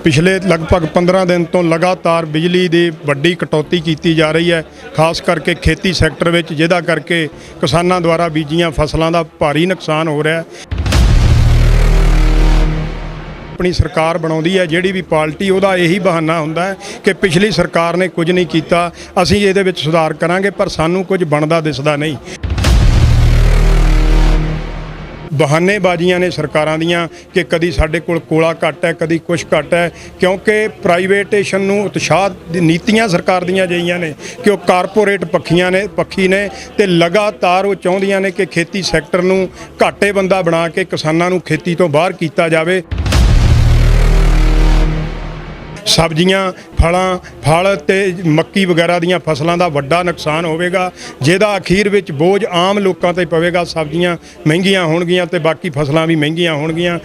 पिछले लगभग 15 दिन तो लगातार बिजली की वड्डी कटौती की जा रही है, खास करके खेती सैक्टर में, जिहदा करके किसानों द्वारा बीजियां फसलों का भारी नुकसान हो रहा है। अपनी सरकार बनाउंदी है जिहड़ी भी पार्टी, उहदा यही बहाना हुंदा है कि पिछली सरकार ने कुछ नहीं किया, असीं इहदे विच सुधार करांगे, पर सानूं कुछ बनदा दिसदा नहीं। बहानेबाजियां ने सरकारां दियां कि कदी साडे कोल कोला घट है, कदी कुछ घट है, क्योंकि प्राइवेटेशन नूं उत्साह नीतियां सरकार दियां जिहियां ने कि वो कारपोरेट पक्षी ने ते लगातार वो चाहुंदियां ने कि खेती सैक्टर नूं घाटे बंदा बना के किसानां नूं खेती तो बाहर कीता जावे। सब्जियां फल ते मक्की वगैरह दियां फसलों का वड्डा नुकसान होवेगा, जिहदा अखीर विच बोझ आम लोगों ते पवेगा। सब्जियां महंगियां होणगियां ते बाकी फसलां भी महंगियां होणगियां।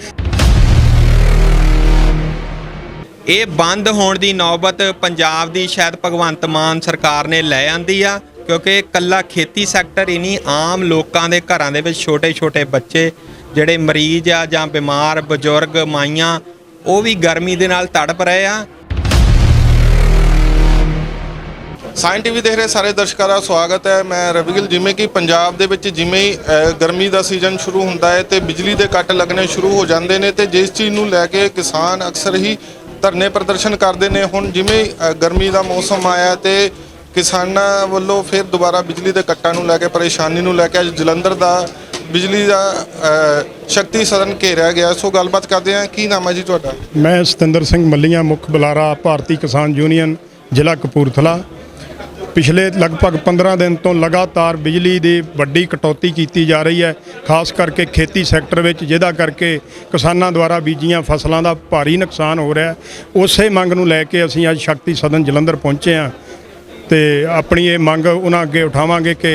ਇਹ ਬੰਦ ਹੋਣ ਦੀ ਨੌਬਤ ਪੰਜਾਬ ਦੀ ਸ਼ਾਇਦ ਭਗਵੰਤ ਮਾਨ ਸਰਕਾਰ ਨੇ ਲੈ ਆਂਦੀ ਆ, ਕਿਉਂਕਿ ਕੱਲਾ ਖੇਤੀ ਸੈਕਟਰ ਹੀ ਨਹੀਂ, ਆਮ ਲੋਕਾਂ ਦੇ ਘਰਾਂ ਦੇ ਵਿੱਚ ਛੋਟੇ ਬੱਚੇ ਜਿਹੜੇ ਮਰੀਜ਼ ਆ ਜਾਂ ਬਿਮਾਰ ਬਜ਼ੁਰਗ ਮਾਈਆਂ, ਉਹ ਵੀ ਗਰਮੀ ਦੇ ਨਾਲ ਤੜਪ ਰਹੇ ਆ। ਸਾਇੰਸ ਟੀਵੀ ਦੇਖ ਰਹੇ ਸਾਰੇ ਦਰਸ਼ਕਾਂ ਦਾ ਸਵਾਗਤ ਹੈ। ਮੈਂ ਰਵੀ ਗਿੱਲ। ਜਿਵੇਂ ਕਿ ਪੰਜਾਬ ਦੇ ਵਿੱਚ ਜਿਵੇਂ ਹੀ ਗਰਮੀ ਦਾ ਸੀਜ਼ਨ ਸ਼ੁਰੂ ਹੁੰਦਾ ਹੈ ਤੇ ਬਿਜਲੀ ਦੇ ਕੱਟ ਲੱਗਣੇ ਸ਼ੁਰੂ ਹੋ ਜਾਂਦੇ ਨੇ, ਤੇ ਜਿਸ ਚੀਜ਼ ਨੂੰ ਲੈ ਕੇ ਕਿਸਾਨ ਅਕਸਰ ਹੀ ਧਰਨੇ ਪ੍ਰਦਰਸ਼ਨ ਕਰਦੇ ਨੇ। ਹੁਣ ਜਿਵੇਂ ਗਰਮੀ ਦਾ ਮੌਸਮ ਆਇਆ ਤੇ ਕਿਸਾਨਾਂ ਵੱਲੋਂ ਫਿਰ ਦੁਬਾਰਾ ਬਿਜਲੀ ਦੇ ਕੱਟਾਂ ਨੂੰ ਲੈ ਕੇ ਪਰੇਸ਼ਾਨੀ ਨੂੰ ਲੈ ਕੇ ਅੱਜ ਜਲੰਧਰ ਦਾ ਬਿਜਲੀ ਦਾ ਸ਼ਕਤੀ ਸਦਨ ਘੇਰਿਆ ਗਿਆ। ਸੋ ਗੱਲਬਾਤ ਕਰਦੇ ਹਾਂ। ਕੀ ਨਾਮ ਹੈ ਜੀ ਤੁਹਾਡਾ? मैं सतिंदर सिंह मल्लिया, मुख बुलारा भारतीय किसान यूनियन जिला कपूरथला। पिछले लगभग 15 दिन तो लगातार बिजली की वड्डी कटौती की जा रही है, खास करके खेती सैक्टर में, जिहदा करके किसानों द्वारा बीजियां फसलों का भारी नुकसान हो रहा है। उस मंग नूं लैके असीं अज शक्ति सदन जलंधर पहुँचे हाँ ते अपनी ये मंग उन्हां अगे उठावांगे कि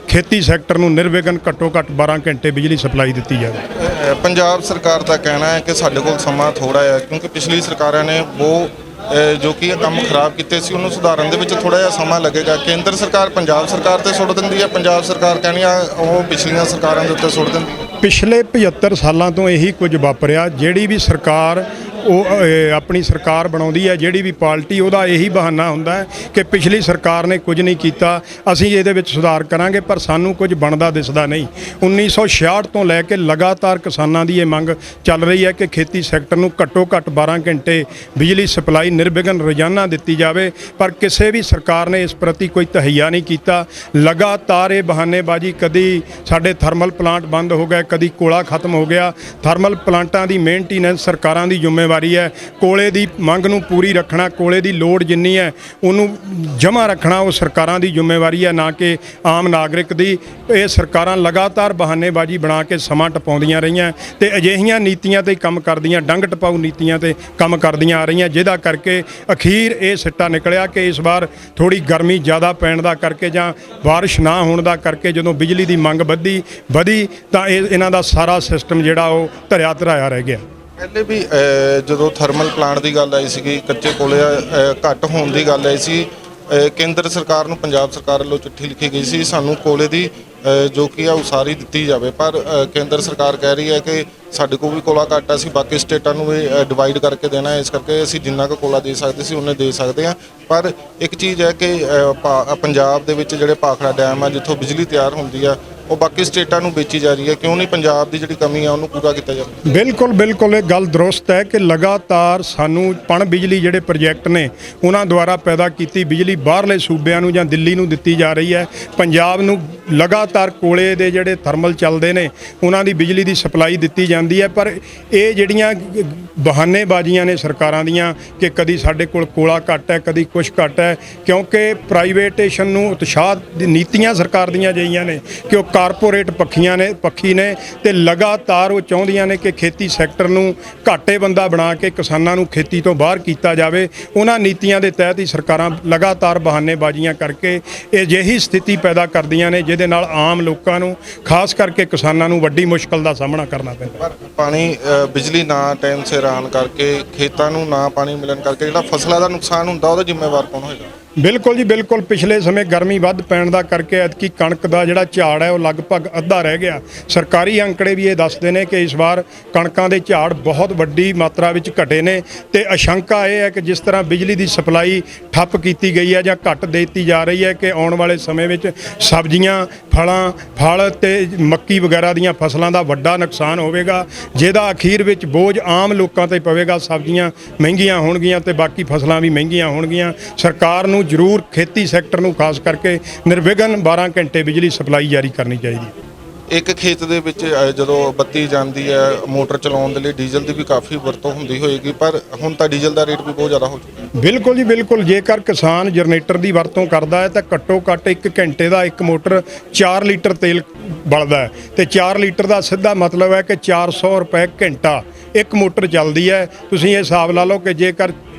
खेती सैक्टर नूं निर्विघन घट्टो घट्ट 12 घंटे बिजली सप्लाई दी जाए। पंजाब सरकार का कहना है कि साडे कोल समा थोड़ा है, क्योंकि पिछली सरकारां ने वो जो कि काम खराब किए सी उन्होंने सुधारन दे विच थोड़ा जिहा समा लगेगा। केंद्र सरकार पंजाब सरकार ते सुट दिंदी है, पंजाब सरकार कहनी आ वो पिछलियां सरकारां दे उत्ते सुट दिंदी। पिछले 75 सालों तो यही कुछ वापरिया। जिहड़ी भी सरकार अपनी सरकार बनाउंदी है, जिहड़ी भी पार्टी, उहदा यही बहाना हुंदा है कि पिछली सरकार ने कुछ नहीं किया, असीं इहदे विच सुधार करांगे, पर सानूं कुछ बनदा दिसदा नहीं। 1966 तो लैके लगातार किसानां दी ये मंग चल रही है कि खेती सैक्टर नूं घट्टो घट्ट 12 घंटे बिजली सप्लाई निर्विघन रोजाना दी जाए, पर किसी भी सरकार ने इस प्रति कोई तहैया नहीं किया। लगातार ये बहानेबाजी, कदी साडे थर्मल प्लांट बंद हो गए, कदी कोला खत्म हो गया। थर्मल प्लांटां दी मेनटेनेंस सरकारां दी जिम्मेवारी है। कोले की मंग नूं पूरी रखना, कोले की लोड़ जिन्नी है उन्होंने जमा रखना वो सरकारां दी जिम्मेवारी है, ना कि आम नागरिक की। ये सरकारां लगातार बहानेबाजी बना के समा टपाउंदियां रहियां ते अजिहियां नीतियां ते काम करदियां, डंग टपाऊ नीतियां ते काम करदियां आ रहियां, जिहदा करके अखीर ये सिट्टा निकलिया कि इस बार थोड़ी गर्मी ज़्यादा पैण दा करके जां बारिश ना होण दा करके जदों बिजली की मंग वधी तां इन्हां दा सारा सिस्टम जिहड़ा वो धरिया धराया रह गया। पहले भी जो थर्मल प्लांट की गल आई सी, कच्चे कोले घट होने की गल आई सी, केंद्र सरकार नूं पंजाब सरकार वालों चिट्ठी लिखी गई सी सानूं कोले की जो कि उसारी दी जाए, पर केंद्र सरकार कह रही है कि साडे को भी कोला घट है, बाकी स्टेटां नूं भी डिवाइड करके देना है, इस करके असीं जिन्ना क कोला दे सकते सी उन्ने दे सकते हैं। पर एक चीज़ है कि पंजाब दे विच जिहड़े भाखड़ा डैम है जिथों बिजली तैयार होंदी है वो बाकी स्टेटां नूं बेची जा रही है, क्यों नहीं पंजाब की जिहड़ी कमी है उन्होंने पूरा किया जाए? बिल्कुल ये गल दुरुस्त है कि लगातार सानू पण बिजली जिहड़े प्रोजैक्ट ने उन्हां द्वारा पैदा की बिजली बाहरले सूबिਆਂ ਨੂੰ ਜਾਂ ਦਿੱਲੀ ਨੂੰ ਦਿੱਤੀ जा रही है। पंजाब ਨੂੰ लगातार कोले ਦੇ ਜਿਹੜੇ थर्मल ਚੱਲਦੇ ਨੇ ਉਹਨਾਂ ਦੀ ਬਿਜਲੀ ਦੀ ਸਪਲਾਈ ਦਿੱਤੀ ਜਾਂਦੀ ਹੈ, ਪਰ ਇਹ ਜਿਹੜੀਆਂ ਬਹਾਨੇਬਾਜ਼ੀਆਂ ਨੇ ਸਰਕਾਰਾਂ ਦੀਆਂ ਕਿ ਕਦੀ ਸਾਡੇ ਕੋਲ ਕੋਲਾ ਘੱਟ ਹੈ, ਕਦੀ ਕੁਛ ਘੱਟ ਹੈ, ਕਿਉਂਕਿ ਪ੍ਰਾਈਵੇਟੇਸ਼ਨ ਨੂੰ ਉਤਸ਼ਾਹ ਨੀਤੀਆਂ ਸਰਕਾਰ ਦੀਆਂ ਜਿਹੀਆਂ ਨੇ ਕਿ ਉਹ कारपोरेट पक्षी ने ते लगातार वो चाहुंदियां ने कि खेती सैक्टर नूं घाटे बंदा बना के किसानां नूं खेती तो बाहर किया जाए। उन्हां नीतियां दे तहत ही सरकारां लगातार बहानेबाजियां करके अजिही स्थिति पैदा करदियां ने जिहदे नाल आम लोकां नूं खास करके किसानां नूं वड्डी मुश्किल दा सामना करना पैंदा। पानी बिजली ना टाइम सिर आउण करके खेतां नूं ना पानी मिलण करके जिहड़ा फसलां दा नुकसान हुंदा उहदा जिम्मेवार कौन होएगा? ਬਿਲਕੁਲ ਜੀ ਬਿਲਕੁਲ। ਪਿਛਲੇ ਸਮੇਂ ਗਰਮੀ ਵੱਧ ਪੈਣ ਦਾ ਕਰਕੇ ਐਤਕੀ ਕਣਕ ਦਾ ਜਿਹੜਾ ਝਾੜ ਹੈ ਉਹ ਲਗਭਗ ਅੱਧਾ ਰਹਿ ਗਿਆ। ਸਰਕਾਰੀ ਅੰਕੜੇ ਵੀ ਇਹ ਦੱਸਦੇ ਨੇ ਕਿ ਇਸ ਵਾਰ ਕਣਕਾਂ ਦੇ ਝਾੜ ਬਹੁਤ ਵੱਡੀ ਮਾਤਰਾ ਵਿੱਚ ਘਟੇ ਨੇ ਤੇ ਆਸ਼ੰਕਾ ਇਹ ਹੈ ਕਿ ਜਿਸ ਤਰ੍ਹਾਂ ਬਿਜਲੀ ਦੀ ਸਪਲਾਈ ਠੱਪ ਕੀਤੀ ਗਈ ਹੈ ਜਾਂ ਘੱਟ ਦੇ ਦਿੱਤੀ ਜਾ ਰਹੀ ਹੈ ਕਿ ਆਉਣ ਵਾਲੇ ਸਮੇਂ ਵਿੱਚ ਸਬਜ਼ੀਆਂ ਫਲ ਤੇ ਮੱਕੀ ਵਗੈਰਾ ਦੀਆਂ ਫਸਲਾਂ ਦਾ ਵੱਡਾ ਨੁਕਸਾਨ ਹੋਵੇਗਾ, ਜਿਹਦਾ ਅਖੀਰ ਵਿੱਚ ਬੋਝ ਆਮ ਲੋਕਾਂ ਤੇ ਪਵੇਗਾ। ਸਬਜ਼ੀਆਂ ਮਹਿੰਗੀਆਂ ਹੋਣਗੀਆਂ ਤੇ ਬਾਕੀ ਫਸਲਾਂ ਵੀ ਮਹਿੰਗੀਆਂ ਹੋਣਗੀਆਂ। ਸਰਕਾਰ ਨੂੰ ਜ਼ਰੂਰ ਖੇਤੀ ਸੈਕਟਰ ਨੂੰ ਖਾਸ ਕਰਕੇ ਨਿਰਵਿਘਨ 12 ਘੰਟੇ ਬਿਜਲੀ ਸਪਲਾਈ ਜਾਰੀ ਕਰਨੀ ਚਾਹੀਦੀ ਹੈ। ਇੱਕ ਖੇਤ ਦੇ ਵਿੱਚ ਜਦੋਂ ਬੱਤੀ ਜਾਂਦੀ ਹੈ ਮੋਟਰ ਚਲਾਉਣ ਦੇ ਲਈ ਡੀਜ਼ਲ ਦੀ ਵੀ ਕਾਫੀ ਵਰਤੋਂ ਹੁੰਦੀ ਹੋਏਗੀ, ਪਰ ਹੁਣ ਤਾਂ ਡੀਜ਼ਲ ਦਾ ਰੇਟ ਵੀ ਬਹੁਤ ਜ਼ਿਆਦਾ ਹੋ ਚੁੱਕਾ ਹੈ। ਬਿਲਕੁਲ ਜੀ ਬਿਲਕੁਲ। ਜੇਕਰ ਕਿਸਾਨ ਜਨਰੇਟਰ ਦੀ ਵਰਤੋਂ ਕਰਦਾ ਹੈ ਤਾਂ ਘੱਟੋ ਘੱਟ 1 ਘੰਟੇ ਦਾ ਇੱਕ ਮੋਟਰ 4 ਲੀਟਰ ਤੇਲ ਬਲਦਾ ਹੈ ਤੇ 4 ਲੀਟਰ ਦਾ ਸਿੱਧਾ ਮਤਲਬ ਹੈ ਕਿ 400 ਰੁਪਏ ਘੰਟਾ ਇੱਕ ਮੋਟਰ ਚੱਲਦੀ ਹੈ। ਤੁਸੀਂ ਇਹ ਹਿਸਾਬ ਲਾ ਲਓ ਕਿ ਜੇਕਰ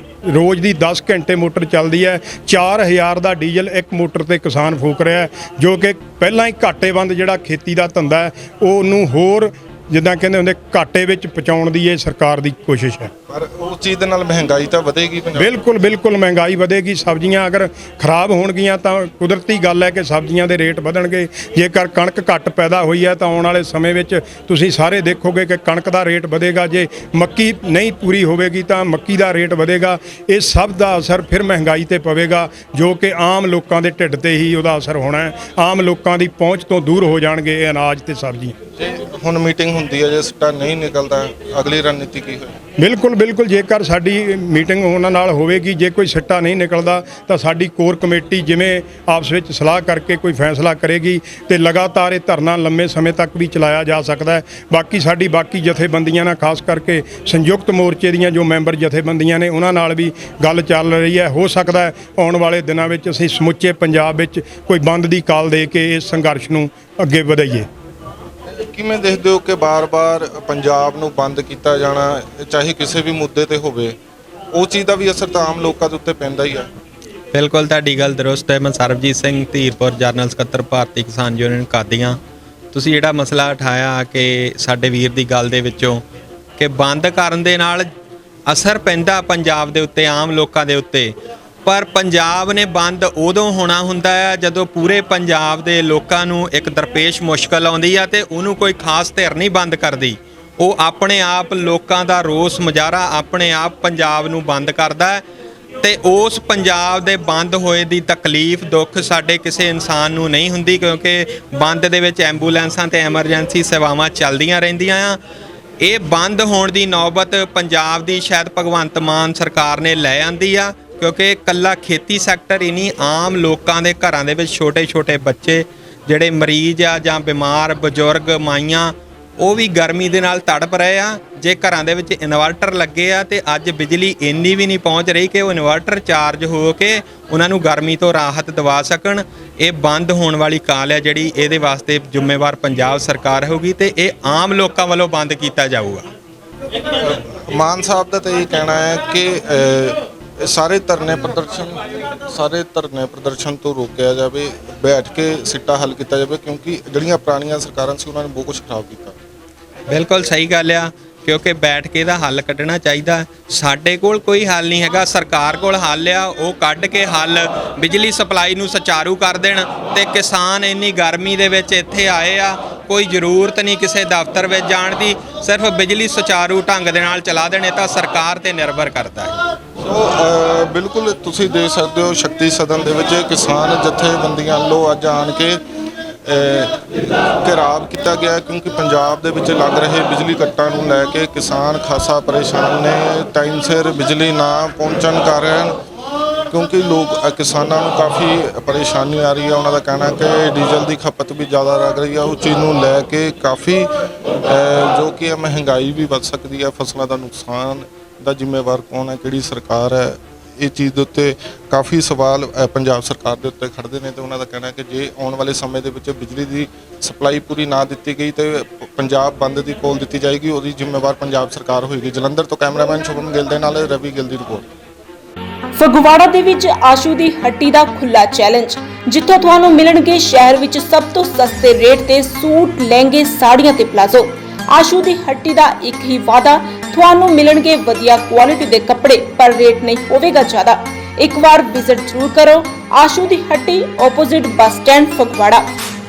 ਰੋਜ਼ ਦੀ 10 ਘੰਟੇ ਮੋਟਰ ਚੱਲਦੀ ਹੈ, 4000 ਦਾ ਡੀਜ਼ਲ ਇੱਕ ਮੋਟਰ ਤੇ ਕਿਸਾਨ ਫੂਕ ਰਿਹਾ ਹੈ, ਜੋ ਕਿ ਪਹਿਲਾਂ ਹੀ ਘਾਟੇਬੰਦ ਜਿਹੜਾ ਖੇਤੀ ਦਾ ਧੰਦਾ ਹੈ ਉਹਨੂੰ ਹੋਰ ਜਿੱਦਾਂ ਕਹਿੰਦੇ ਹੁੰਦੇ ਘਾਟੇ ਵਿੱਚ ਪਹੁੰਚਾਉਣ ਦੀ ਇਹ ਸਰਕਾਰ ਦੀ ਕੋਸ਼ਿਸ਼ ਹੈ। ਪਰ ਉਸ ਚੀਜ਼ ਦੇ ਨਾਲ ਮਹਿੰਗਾਈ ਤਾਂ ਵਧੇਗੀ ਪੰਜਾਬ। ਬਿਲਕੁਲ ਬਿਲਕੁਲ ਮਹਿੰਗਾਈ ਵਧੇਗੀ। ਸਬਜ਼ੀਆਂ ਅਗਰ ਖਰਾਬ ਹੋਣਗੀਆਂ ਤਾਂ ਕੁਦਰਤੀ ਗੱਲ ਹੈ ਕਿ ਸਬਜ਼ੀਆਂ ਦੇ ਰੇਟ ਵਧਣਗੇ। ਜੇਕਰ ਕਣਕ ਘੱਟ ਪੈਦਾ ਹੋਈ ਹੈ ਤਾਂ ਆਉਣ ਵਾਲੇ ਸਮੇਂ ਵਿੱਚ ਤੁਸੀਂ ਸਾਰੇ ਦੇਖੋਗੇ ਕਿ ਕਣਕ ਦਾ ਰੇਟ ਵਧੇਗਾ। ਜੇ ਮੱਕੀ ਨਹੀਂ ਪੂਰੀ ਹੋਵੇਗੀ ਤਾਂ ਮੱਕੀ ਦਾ ਰੇਟ ਵਧੇਗਾ। ਇਹ ਸਭ ਦਾ ਅਸਰ ਫਿਰ ਮਹਿੰਗਾਈ ਤੇ ਪਵੇਗਾ, ਜੋ ਕਿ ਆਮ ਲੋਕਾਂ ਦੇ ਢਿੱਡ ਤੇ ਹੀ ਉਹਦਾ ਅਸਰ ਹੋਣਾ ਹੈ। ਆਮ ਲੋਕਾਂ ਦੀ ਪਹੁੰਚ ਤੋਂ ਦੂਰ ਹੋ ਜਾਣਗੇ ਇਹ ਅਨਾਜ ਤੇ ਸਬਜ਼ੀਆਂ। ਹੁਣ ਮੀਟਿੰਗ ਹੁੰਦੀ ਹੈ, ਜੇ ਸਿੱਟਾ ਨਹੀਂ ਨਿਕਲਦਾ ਅਗਲੀ ਰਣਨੀਤੀ ਕੀ ਹੋਏ? ਬਿਲਕੁਲ ਬਿਲਕੁਲ। ਜੇਕਰ ਸਾਡੀ ਮੀਟਿੰਗ ਉਹਨਾਂ ਨਾਲ ਹੋਵੇਗੀ, ਜੇ ਕੋਈ ਸਿੱਟਾ ਨਹੀਂ ਨਿਕਲਦਾ ਤਾਂ ਸਾਡੀ ਕੋਰ ਕਮੇਟੀ ਜਿਵੇਂ ਆਪਸ ਵਿੱਚ ਸਲਾਹ ਕਰਕੇ ਕੋਈ ਫੈਸਲਾ ਕਰੇਗੀ ਤੇ ਲਗਾਤਾਰ ਇਹ ਧਰਨਾ ਲੰਮੇ ਸਮੇਂ ਤੱਕ ਵੀ ਚਲਾਇਆ ਜਾ ਸਕਦਾ ਹੈ। ਬਾਕੀ ਜਥੇਬੰਦੀਆਂ ਨਾਲ ਖਾਸ ਕਰਕੇ ਸੰਯੁਕਤ ਮੋਰਚੇ ਦੀਆਂ ਜੋ ਮੈਂਬਰ ਜਥੇਬੰਦੀਆਂ ਨੇ ਉਹਨਾਂ ਨਾਲ ਵੀ ਗੱਲ ਚੱਲ ਰਹੀ ਹੈ। ਹੋ ਸਕਦਾ ਹੈ ਆਉਣ ਵਾਲੇ ਦਿਨਾਂ ਵਿੱਚ ਅਸੀਂ ਸਮੁੱਚੇ ਪੰਜਾਬ ਵਿੱਚ ਕੋਈ ਬੰਦ ਦੀ ਕਾਲ ਦੇ ਕੇ ਇਸ ਸੰਘਰਸ਼ ਨੂੰ ਅੱਗੇ ਵਧਾਈਏ। ਕਿਵੇਂ ਦੇਖਦੇ ਹੋ ਕਿ ਬਾਰ-ਬਾਰ ਪੰਜਾਬ ਨੂੰ ਬੰਦ ਕੀਤਾ ਜਾਣਾ, ਚਾਹੇ ਕਿਸੇ ਵੀ ਮੁੱਦੇ ਤੇ ਹੋਵੇ, ਉਹ ਚੀਜ਼ ਦਾ ਵੀ ਅਸਰ ਤਾਂ ਆਮ ਲੋਕਾਂ ਦੇ ਉੱਤੇ ਪੈਂਦਾ ਹੀ ਹੈ? ਬਿਲਕੁਲ ਤੁਹਾਡੀ ਗੱਲ ਦਰੁਸਤ ਹੈ। ਮੈਂ ਸਰਬਜੀਤ ਸਿੰਘ ਧੀਰਪੁਰ, ਜਰਨਲ ਸਕੱਤਰ ਭਾਰਤੀ ਕਿਸਾਨ ਯੂਨੀਅਨ ਕਾਦੀਆਂ। ਤੁਸੀਂ ਜਿਹੜਾ ਮਸਲਾ ਉਠਾਇਆ ਕਿ ਸਾਡੇ ਵੀਰ ਦੀ ਗੱਲ ਦੇ ਵਿੱਚੋਂ ਕਿ ਬੰਦ ਕਰਨ ਦੇ ਨਾਲ ਅਸਰ ਪੈਂਦਾ ਪੰਜਾਬ ਦੇ ਉੱਤੇ, ਆਮ ਲੋਕਾਂ ਦੇ ਉੱਤੇ, ਪਰ ਪੰਜਾਬ ਨੇ ਬੰਦ ਉਦੋਂ ਹੋਣਾ ਹੁੰਦਾ ਹੈ ਜਦੋਂ ਪੂਰੇ ਪੰਜਾਬ ਦੇ ਲੋਕਾਂ ਨੂੰ ਇੱਕ ਦਰਪੇਸ਼ ਮੁਸ਼ਕਲ ਆਉਂਦੀ ਆ ਤੇ ਉਹਨੂੰ ਕੋਈ ਖਾਸ ਧਿਰ ਨਹੀਂ ਬੰਦ ਕਰਦੀ। ਉਹ ਆਪਣੇ ਆਪ ਲੋਕਾਂ ਦਾ ਰੋਸ ਮੁਜ਼ਾਹਰਾ ਆਪਣੇ ਆਪ ਪੰਜਾਬ ਨੂੰ ਬੰਦ ਕਰਦਾ ਹੈ ਤੇ ਉਸ ਪੰਜਾਬ ਦੇ ਬੰਦ ਹੋਏ ਦੀ ਤਕਲੀਫ ਦੁੱਖ ਸਾਡੇ ਕਿਸੇ ਇਨਸਾਨ ਨੂੰ ਨਹੀਂ ਹੁੰਦੀ, ਕਿਉਂਕਿ ਬੰਦ ਦੇ ਵਿੱਚ ਐਂਬੂਲੈਂਸਾਂ ਤੇ ਐਮਰਜੈਂਸੀ ਸੇਵਾਵਾਂ ਚੱਲਦੀਆਂ ਰਹਿੰਦੀਆਂ ਆ। ਇਹ ਬੰਦ ਹੋਣ ਦੀ ਨੌਬਤ ਪੰਜਾਬ ਦੀ ਸ਼ਾਇਦ ਭਗਵੰਤ ਮਾਨ ਸਰਕਾਰ ਨੇ ਲੈ ਆਂਦੀ ਆ, ਕਿਉਂਕਿ ਇਕੱਲਾ ਖੇਤੀ ਸੈਕਟਰ ਹੀ ਨਹੀਂ, ਆਮ ਲੋਕਾਂ ਦੇ ਘਰਾਂ ਦੇ ਵਿੱਚ ਛੋਟੇ ਬੱਚੇ ਜਿਹੜੇ ਮਰੀਜ਼ ਆ ਜਾਂ ਬਿਮਾਰ ਬਜ਼ੁਰਗ ਮਾਈਆਂ, ਉਹ ਵੀ ਗਰਮੀ ਦੇ ਨਾਲ ਤੜਪ ਰਹੇ ਆ। ਜੇ ਘਰਾਂ ਦੇ ਵਿੱਚ ਇਨਵਰਟਰ ਲੱਗੇ ਆ ਤੇ ਅੱਜ ਬਿਜਲੀ ਇੰਨੀ ਵੀ ਨਹੀਂ ਪਹੁੰਚ ਰਹੀ ਕਿ ਉਹ ਇਨਵਰਟਰ ਚਾਰਜ ਹੋ ਕੇ ਉਹਨਾਂ ਨੂੰ ਗਰਮੀ ਤੋਂ ਰਾਹਤ ਦਿਵਾ ਸਕਣ। ਇਹ ਬੰਦ ਹੋਣ ਵਾਲੀ ਕਾਲ ਹੈ ਜਿਹੜੀ, ਇਹਦੇ ਵਾਸਤੇ ਜ਼ਿੰਮੇਵਾਰ ਪੰਜਾਬ ਸਰਕਾਰ ਹੋਊਗੀ ਤੇ ਇਹ ਆਮ ਲੋਕਾਂ ਵੱਲੋਂ ਬੰਦ ਕੀਤਾ ਜਾਊਗਾ। ਮਾਨ ਸਾਹਿਬ ਦਾ ਤਾਂ ਇਹ ਕਹਿਣਾ ਹੈ ਕਿ ਸਾਰੇ ਧਰਨੇ ਪ੍ਰਦਰਸ਼ਨ ਤੋਂ ਰੋਕਿਆ ਜਾਵੇ, ਬੈਠ ਕੇ ਸਿੱਟਾ ਹੱਲ ਕੀਤਾ ਜਾਵੇ, ਕਿਉਂਕਿ ਜਿਹੜੀਆਂ ਪੁਰਾਣੀਆਂ ਸਰਕਾਰਾਂ ਸੀ ਉਹਨਾਂ ਨੇ ਬਹੁਤ ਕੁਝ ਖਰਾਬ ਕੀਤਾ। ਬਿਲਕੁਲ ਸਹੀ ਗੱਲ ਆ, ਕਿਉਂਕਿ ਬੈਠ ਕੇ ਇਹਦਾ ਹੱਲ ਕੱਢਣਾ ਚਾਹੀਦਾ। ਸਾਡੇ ਕੋਲ ਕੋਈ ਹੱਲ ਨਹੀਂ ਹੈਗਾ, ਸਰਕਾਰ ਕੋਲ ਹੱਲ ਆ, ਉਹ ਕੱਢ ਕੇ ਹੱਲ ਬਿਜਲੀ ਸਪਲਾਈ ਨੂੰ ਸੁਚਾਰੂ ਕਰ ਦੇਣ ਤੇ ਕਿਸਾਨ ਇੰਨੀ ਗਰਮੀ ਦੇ ਵਿੱਚ ਇੱਥੇ ਆਏ ਆ, ਕੋਈ ਜ਼ਰੂਰਤ ਨਹੀਂ ਕਿਸੇ ਦਫ਼ਤਰ ਵਿੱਚ ਜਾਣ ਦੀ, ਸਿਰਫ ਬਿਜਲੀ ਸੁਚਾਰੂ ਢੰਗ ਦੇ ਨਾਲ ਚਲਾ ਦੇਣ। ਇਹ ਤਾਂ ਸਰਕਾਰ ਤੇ ਨਿਰਭਰ ਕਰਦਾ ਹੈ। ਸੋ ਬਿਲਕੁਲ ਤੁਸੀਂ ਦੇਖ ਸਕਦੇ ਹੋ ਸ਼ਕਤੀ ਸਦਨ ਦੇ ਵਿੱਚ ਕਿਸਾਨ ਜਥੇਬੰਦੀਆਂ ਵੱਲੋਂ ਅੱਜ ਆਣ ਕੇ ਘਿਰਾਵ ਕੀਤਾ ਗਿਆ, ਕਿਉਂਕਿ ਪੰਜਾਬ ਦੇ ਵਿੱਚ ਲੱਗ ਰਹੇ ਬਿਜਲੀ ਕੱਟਾਂ ਨੂੰ ਲੈ ਕੇ ਕਿਸਾਨ ਖਾਸਾ ਪਰੇਸ਼ਾਨ ਨੇ। ਟਾਈਮ ਸਿਰ ਬਿਜਲੀ ਨਾ ਪਹੁੰਚਣ ਕਾਰਨ ਕਿਉਂਕਿ ਕਿਸਾਨਾਂ ਨੂੰ ਕਾਫੀ ਪਰੇਸ਼ਾਨੀ ਆ ਰਹੀ ਹੈ। ਉਹਨਾਂ ਦਾ ਕਹਿਣਾ ਕਿ ਡੀਜ਼ਲ ਦੀ ਖਪਤ ਵੀ ਜ਼ਿਆਦਾ ਲੱਗ ਰਹੀ ਹੈ। ਉਸ ਚੀਜ਼ ਨੂੰ ਲੈ ਕੇ ਕਾਫੀ ਜੋ ਕਿ ਮਹਿੰਗਾਈ ਵੀ ਵੱਧ ਸਕਦੀ ਹੈ। ਫਸਲਾਂ ਦਾ ਨੁਕਸਾਨ ਦਾ ਜ਼ਿੰਮੇਵਾਰ ਕੌਣ ਹੈ, ਕਿਹੜੀ ਸਰਕਾਰ ਹੈ, ਇਹ ਚੀਜ਼ ਦੇ ਉੱਤੇ ਕਾਫੀ ਸਵਾਲ ਪੰਜਾਬ ਸਰਕਾਰ ਦੇ ਉੱਤੇ ਖੜ੍ਹਦੇ ਨੇ ਤੇ ਉਹਨਾਂ ਦਾ ਕਹਿਣਾ ਕਿ ਜੇ ਆਉਣ ਵਾਲੇ ਸਮੇਂ ਦੇ ਵਿੱਚ ਬਿਜਲੀ ਦੀ ਸਪਲਾਈ ਪੂਰੀ ਨਾ ਦਿੱਤੀ ਗਈ ਤੇ ਪੰਜਾਬ ਬੰਦ ਦੀ ਕੋਲ ਦਿੱਤੀ ਜਾਏਗੀ, ਉਹਦੀ ਜ਼ਿੰਮੇਵਾਰ ਪੰਜਾਬ ਸਰਕਾਰ ਹੋਏਗੀ। ਜਲੰਧਰ ਤੋਂ ਕੈਮਰਾਮੈਨ ਸ਼ੁਭਮ ਗਿੱਲ ਦੇ ਨਾਲ ਰਵੀ ਗਿੱਲ ਦੀ ਰਿਪੋਰਟ। ਫਗਵਾੜਾ ਦੇ ਵਿੱਚ ਆਸ਼ੂ ਦੀ ਹੱਟੀ ਦਾ ਖੁੱਲਾ ਚੈਲੰਜ, ਜਿੱਥੋਂ ਤੁਹਾਨੂੰ ਮਿਲਣਗੇ ਸ਼ਹਿਰ ਵਿੱਚ ਸਭ ਤੋਂ ਸਸਤੇ ਰੇਟ ਤੇ ਸੂਟ, ਲਹਿੰਗੇ, ਸਾੜੀਆਂ ਤੇ ਪਲਾਜ਼ੋ। ਆਸ਼ੂ ਦੀ ਹੱਟੀ ਦਾ ਇੱਕ ਹੀ ਵਾਅਦਾ, ਤੁਹਾਨੂੰ ਮਿਲਣਗੇ ਵਧੀਆ ਕੁਆਲਿਟੀ ਦੇ ਕੱਪੜੇ, ਪਰ ਰੇਟ ਨਹੀਂ ਹੋਵੇਗਾ ਜ਼ਿਆਦਾ। ਇੱਕ ਵਾਰ ਵਿਜ਼ਿਟ ਜ਼ਰੂਰ ਕਰੋ। ਆਸ਼ੂ ਦੀ ਹੱਟੀ, ਆਪੋਜ਼ਿਟ ਬੱਸ ਸਟੈਂਡ, ਫਗਵਾੜਾ।